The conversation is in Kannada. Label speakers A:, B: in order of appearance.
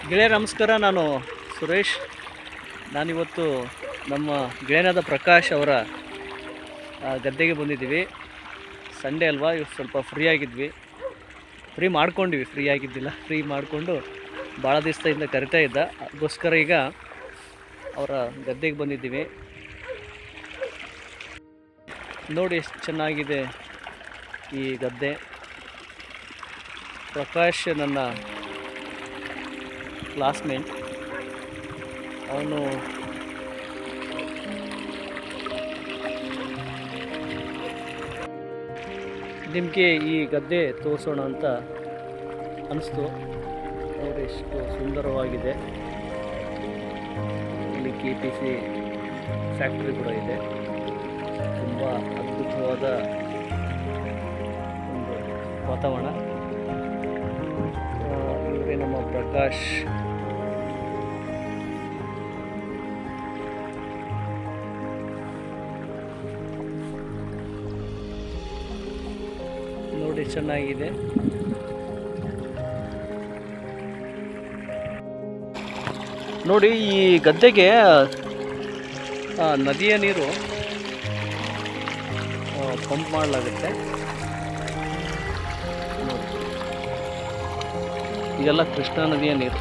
A: ಗೆಳೆಯ ನಮಸ್ಕಾರ. ನಾನು ಸುರೇಶ್. ನಾನಿವತ್ತು ನಮ್ಮ ಗೆಳೆಯನಾದ ಪ್ರಕಾಶ್ ಅವರ ಗದ್ದೆಗೆ ಬಂದಿದ್ದೀವಿ. ಸಂಡೇ ಅಲ್ವಾ, ಇವತ್ತು ಸ್ವಲ್ಪ ಫ್ರೀ ಆಗಿದ್ವಿ. ಫ್ರೀ ಮಾಡ್ಕೊಂಡಿವಿ, ಫ್ರೀ ಆಗಿದ್ದಿಲ್ಲ, ಫ್ರೀ ಮಾಡಿಕೊಂಡು ಭಾಳ ದಿವಸದಿಂದ ಕರಿತಾ ಇದ್ದ, ಅದಕ್ಕೋಸ್ಕರ ಈಗ ಅವರ ಗದ್ದೆಗೆ ಬಂದಿದ್ದೀವಿ. ನೋಡಿ ಎಷ್ಟು ಚೆನ್ನಾಗಿದೆ ಈ ಗದ್ದೆ. ಪ್ರಕಾಶ್ ನನ್ನ ಕ್ಲಾಸ್ಮೇಟ್. ಅವನು ನಿಮಗೆ ಈ ಗದ್ದೆ ತೋರಿಸೋಣ ಅಂತ ಅನಿಸ್ತು. ನೋಡಿ ಎಷ್ಟು ಸುಂದರವಾಗಿದೆ. ಇಲ್ಲಿ KPC ಫ್ಯಾಕ್ಟ್ರಿ ಕೂಡ ಇದೆ. ತುಂಬ ಅದ್ಭುತವಾದ ಒಂದು ವಾತಾವರಣ. ಇವರೇ ನಮ್ಮ ಪ್ರಕಾಶ್. ನೋಡಿ ಚೆನ್ನಾಗಿದೆ. ನೋಡಿ ಈ ಗದ್ದೆಗೆ ನದಿಯ ನೀರು ಪಂಪ್ ಮಾಡಲಾಗುತ್ತೆ. ಇದೆಲ್ಲ ಕೃಷ್ಣಾ ನದಿಯ ನೀರು.